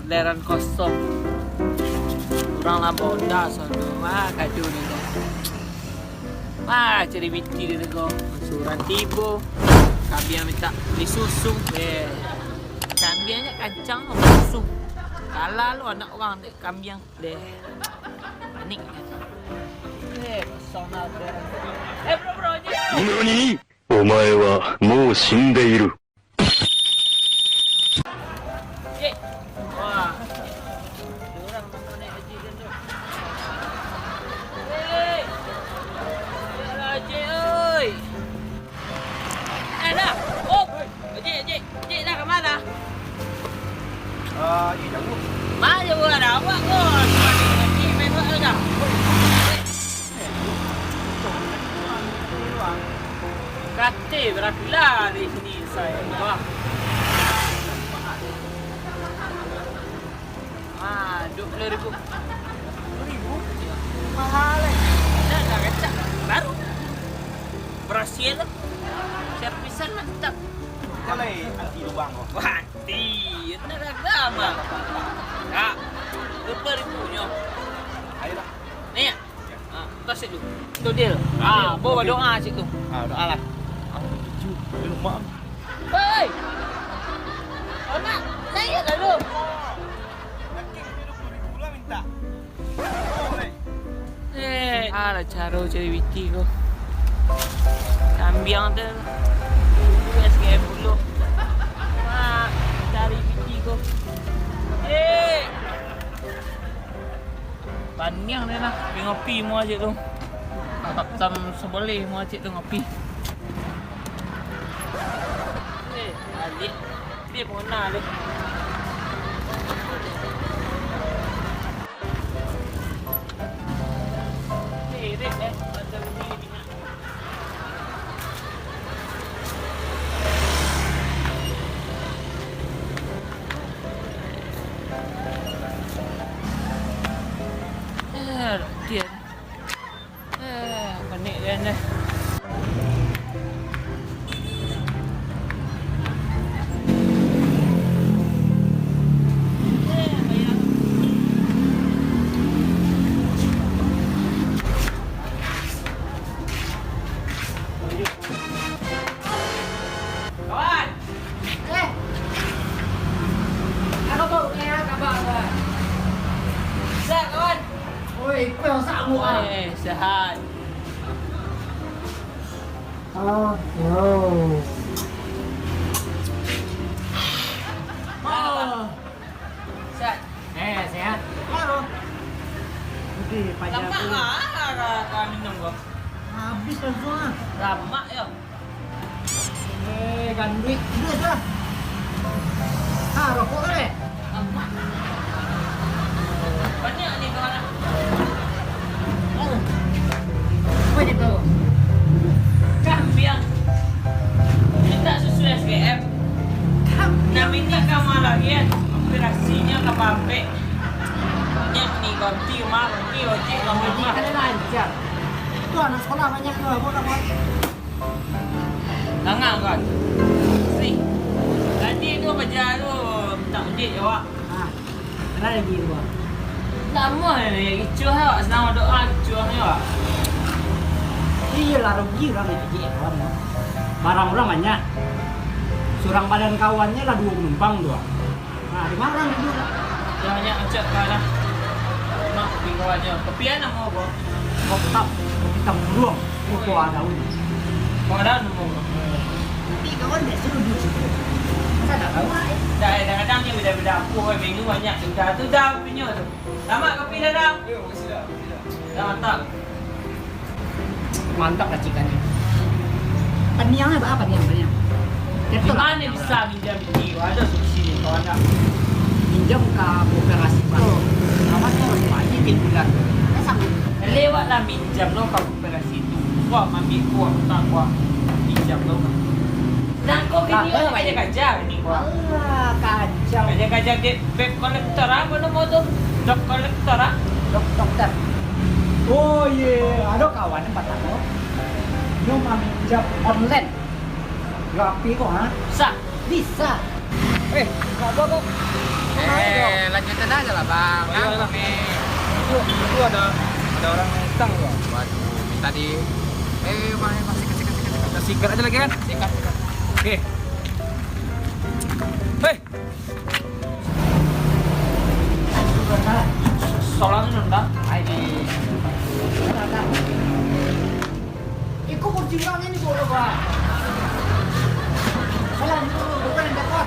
orderan kosong. Kurang lah boda sono. Kadu ni kau. Cari biti dia kau. Suran tibo. Kambing minta beli susu. Kambingnya kancang sama susu. Kalah lu anak orang dek kambing deh. Panik. Kosong lah orderan. Bro je. NANI?お前はもう死んでいる。Wah. Orang naik haji kan tu. Haji oi. Dah. Oh. Haji dah ke mana? Ini dah buat. Mana buat dah buat kau. Haji main buat dah. Kata berapilah di sini saya. Wah. 20.000. 20.000? Mahal eh. Dah kacak. Baru. Berhasil lah. Servisan mantap. Kalau anti lubang kau. Wah, anti. Itu dah agama. Tak. 20.000 nya. Ayolah. Ni ya? Kau sit dulu. Tu dia. Bawa doa cik tu. Doa lah. Di rumah. Hei! Oh nak, saya dah dulu. Laki punya 20.000 lah minta. Alah cara cari biti kau. Kambing tu. SKF dulu. Cari biti kau. Paniang dia lah. Pergi ngopi mu aja tu. Tak seboleh mu aja tu ngopi. Adik. Dia pun nak dia. Red macam ni minyak. Dia. Panik dia ni. Sehat. No. Sehat. Sehat. Halo. Okey, pajak Lama aku. lah kau minum kau. Habis dah semua. Lama ya. Kan duit dah. Rokok kan? Lama. Banyak ni kawan. Apa dia tahu? Kambing. Minta susu SKF. Nak minta kamu lagi kan? Operasinya ke pabrik. Ni ganti rumah, ganti ojek kamu rumah. Ada lancar. Tu anak sekolah banyak tu, buat apa? Tangan kan? Si. Tadi tu kerja tu minta ojek jawab. Ada lagi tu. Lama ni, kecoh awak senang doa kecoh ni awak. Iyalah rugi orang itu kawan. Barang orang banyak. Surang badan kawannya lah 2 penumpang tu. Di mana orang itu? Yang banyak macam lah. Mak kopi kawannya. Kopi apa mau kau? Kopi tam burung. Kopi ada uni. Kau ada nombor? Tapi kawan dia suruh duduk. Masa tak tahu? Dah kadang-kadang dia beda-beda aku menu banyak. Dah tu dah punya tu. Selamat kopi dah dah. Ya, makasih dah. Dah mantap. Mantap lah cikannya. Paniangnya apa paniang? Di mana bisa minjam biti? Ada subsidi kau ada. Pinjam ke koperasi baru. Awasnya masih banyak di bulan. Lewatlah minjam lo ke koperasi tu. Kau ambil kuah tak kuah minjam lo. Dan kau video kerja ni kau. Allah kacau. Kerja debt collector apa nama tu? Debt collector ah? Dokter. Oh ada kawan yang patah lo. Dia mau minjam online. Rapi kok ha? Bisa. Bisa. Kau. Lagi nyetet aja lah bang. Oh, iya, Nangkep nih. Itu ada orang yang hitam bang. Waduh, minta di. Bang, sikat. Kita sikat aja lagi kan? Sikat. Oke. Hei. Soalnya nendang. Ayo. Ikut kucingnya nih boleh bang. Salam dulu, bukan yang dapat.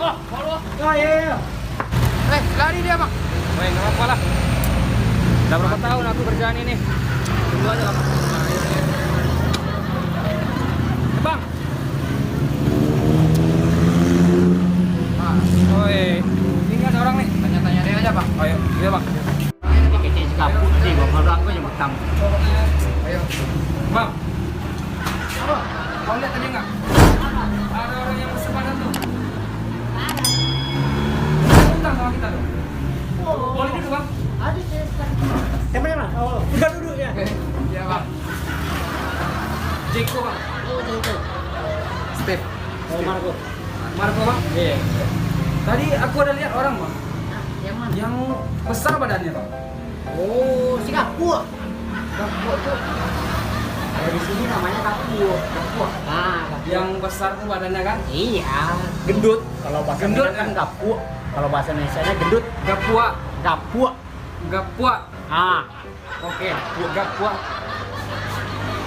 Oh, kalau. Iya. Lari dia bang. Woi, nggak apa-apa lah. Udah berapa tahun aku kerjaan ini? Tunggu aja lah. Bang. Woi, ini ada orang nih. Tanya-tanya dia aja bang. Ayo, iya bang. Ini kecil sekaput sih bang. Kalau aku yang utang. Ayo. Bang. Apa? Kau lihat tadi nggak? Ada orang yang bersepadan tuh. Utang sama kita tuh. Boleh duduk bang? Ada temennya mas? Oh, udah duduk ya. Iya bang. Jeko bang. Oh, itu. Steve. Oh, Marco. Marco bang? Iya. Tadi aku ada lihat orang bang. Nah, yang mana? Yang besar badannya bang. Oh, si Kapur. Kapuk tuh. Kalau di sini namanya Kapur. Kapuk. Nah, Kapur. Yang besar tuh badannya kan? Iya. Gendut. Kalau bahasa Gendut, Medan kan ya? Kapur. Kalau bahasa Indonesia gendut. Gapua. Kapur. Gapua. Ah, Oke. Gapua.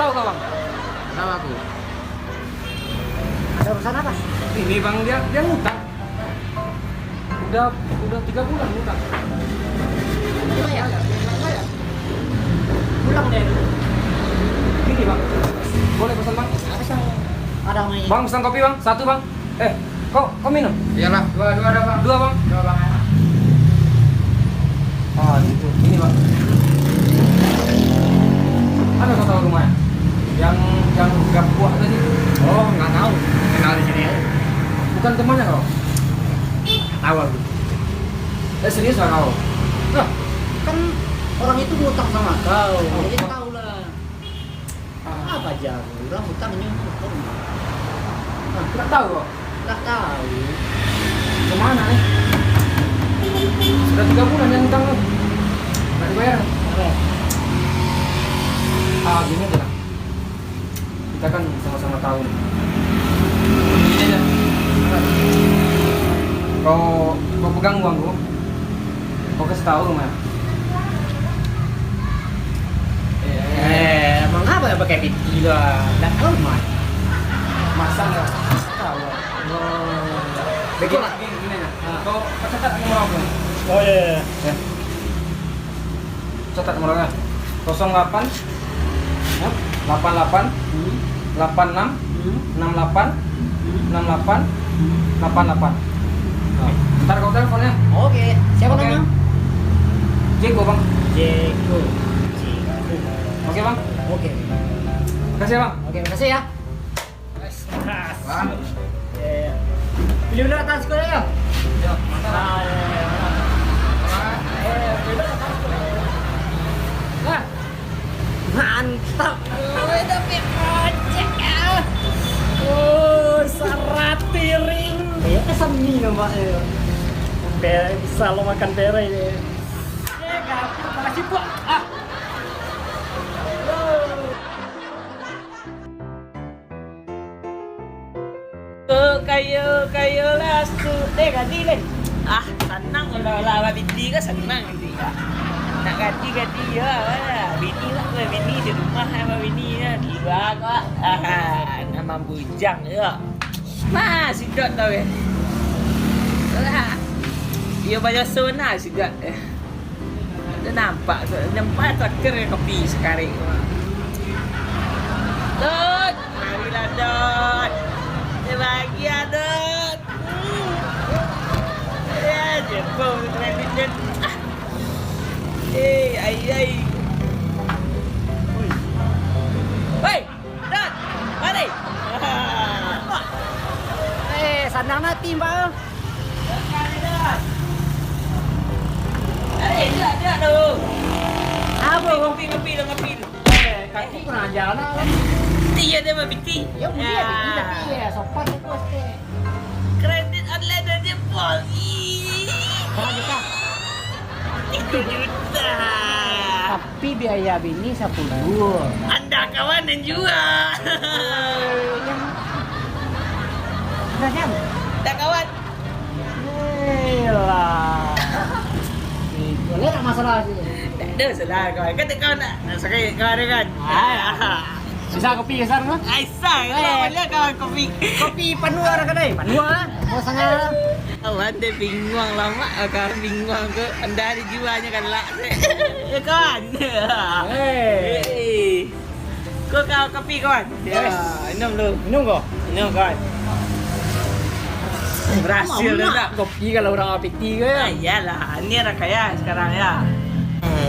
Tahu kau bang? Nama aku. ada urusan apa? Ini bang dia ngutang. Udah 3 bulan ngutang. Gimana ya? Pulang deh. Ini bang. Boleh pesan bang? Ada main. Bang pesan kopi bang. 1 bang. Kau minum? Iyalah. Dua ada bang. 2 bang. Dua bang. Ah itu. Ini bang. Ada kau tahu rumahnya? Yang Gapua tadi. Oh, nggak tahu. Kenal di sini ya. Bukan temannya kau? Tahu aku. Serius lah kau? Lah, kan orang itu ngutang sama kau. Jadi tahu lah. Apa aja? Orang hutangnya ngutang. Tidak tahu kok. Nggak tahu. Kemana nih? Sudah 3 bulan yang utang lu. Nggak dibayar. Gini aja lah. Kita kan sama-sama tahu nih. Gini aja. Kau pegang uangku. Kau kasih tahu rumahnya. Emang apa ya pakai bit gila? Nggak tahu mas. Masa nggak tahu? Begini aja. Kau catat nomor aku. Oh iya. Ya. Catat nomornya. 08 88 86 68 68 88. Ntar kau teleponnya. Oke. Siapa Oke. namanya? Jeko bang. Jeko. Oke bang. Oke. Makasih ya bang. Oke, makasih ya. Bang. Pilih benar atas sekolah ya. Ya, mantap. Nah, mantap. Dapat ojek ya. Serat piring. Ya kesan mie namanya. Bisa lo makan pere ini. Gapur, makasih bu. Kayo lasu ganti le. Senang kalau binti kan senang gitu ya. Nak ganti ya, bini lah, bini di rumah sama bini ya, gila kok. Nama bujang ya. Sidot tau ya. Dia banyak sona sidot. Dia nampak terakhir kopi sekarang. Dot, marilah Dot. Bahagia Dot. Ya, jempol tradition. Ay. Hei, Dot, mari. Sandang nanti mbak. Dot. Ada tu. Apa ngepil. Kaki pernah jalan kan? Iya dia mah biti. Ya mungkin ya, tapi ya sopan itu pasti. Kredit online dan jempol. Ih, Berapa juta? 1 juta. Tapi biaya bini 10. Anda kawan dan jual. Berapa? Anda kawan. Gila. Boleh tak masalah sih? Tak ada salah kawan. Kata kawan nak sekali kawan dia kan. Bisa kopi besar kan? Aisyah, boleh kawan kopi. Kopi panua orang kedai. Panua. Mau sangat. Kawan dia bingung lama, kawan bingung ke anda dijualnya kan lah. Ya kawan. Hei. Kau kopi kawan. Yes. Minum dulu. Minum kok? Minum kawan. Berhasil dah tak? Kopi kalau orang apeti ke? Iyalah, ini orang kaya sekarang ya.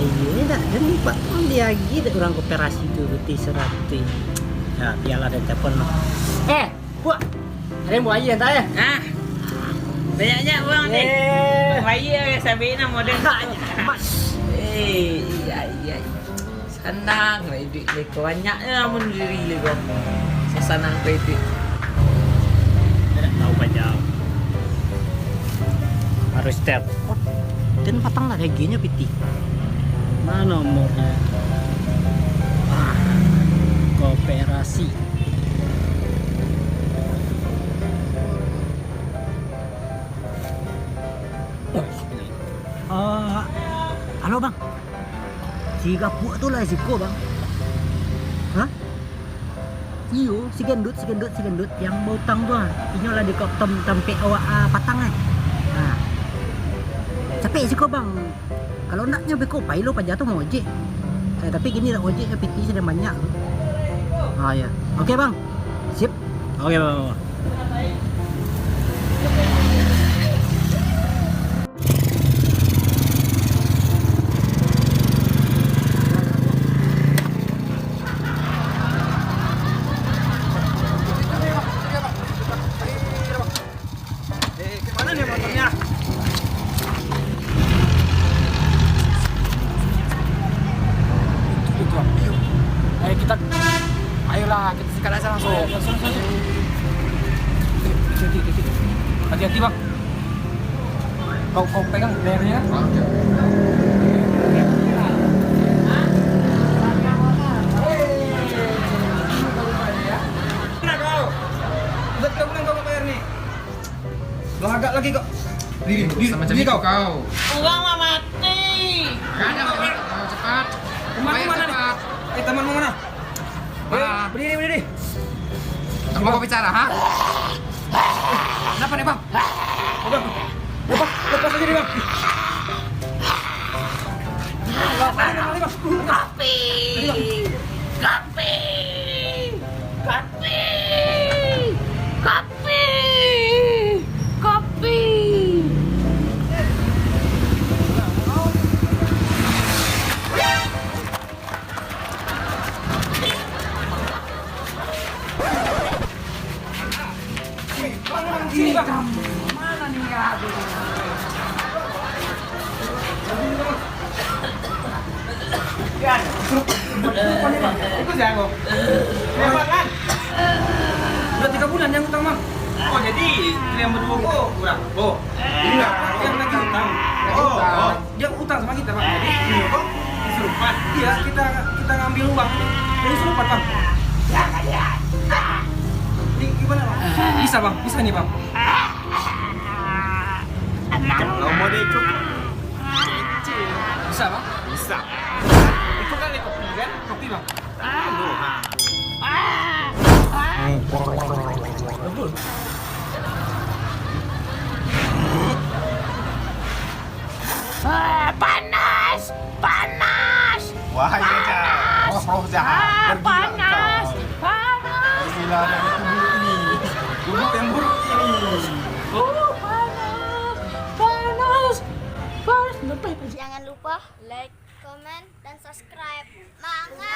Iya dah, dan Pak dia lagi ada orang koperasi tu betul seratus. Ya, biarlah ada telepon mah. Buat. Ada yang buat air entah ya? Hah? Banyaknya uang ni. Bayar yang sambil nak model. Iya. Senang kredit ni. Banyaknya amun diri le kau. Senang kredit. Tidak tahu panjang. Harus step. Dan patang lah reginya piti. Mana nomornya? Koperasi. Halo bang. Si Gapuk tu lah Ziko bang. Hah? Iyo, si gendut yang bau tang tu ah. Inyo lah di kop tempe awak patang kan. Nah. Capek sih kau bang. Kalau naknya beko pai lo pajak tu mau ojek. Tapi gini lah ojek PT sedang banyak. Ya. Okey bang. Sip. Okey bang. Mana ni motornya? Ayolah, kita sikat aja langsung. Hati-hati bang. Kau pegang layarnya. Mana kau? Udah 3 bulan kau nggak bayar nih. Belagak lagi kok. Sama macam itu kau. Uang mah mati. Ada mau cepat. Teman Bayar mana cepat. nih? Teman mau mana? Berdiri. Tak mau bicara, ha? Kenapa nih bang? Lepas aja nih bang. Kopi. Sini bang. Kan? Ikut ya aku. Hebat kan? Udah 3 bulan yang utang bang. Oh jadi yang berdua kok kurang. Oh. Enggak, yang lagi utang. Oh. Dia utang sama kita bang. Jadi ini kok kesurupan. Iya, kita ngambil uang dari kesurupan bang. Ini gimana bang? Bisa bang, bisa nih bang. Kalau mau ikut Bisa bang? bisa. Itu kan kopi kan? Kopi bang. Panas. Wahai bocah, roh jahat, Panas. pergilah dari tubuh ini, tubuh yang buruk ini. Panas. Jangan lupa like, comment, dan subscribe. Mangga!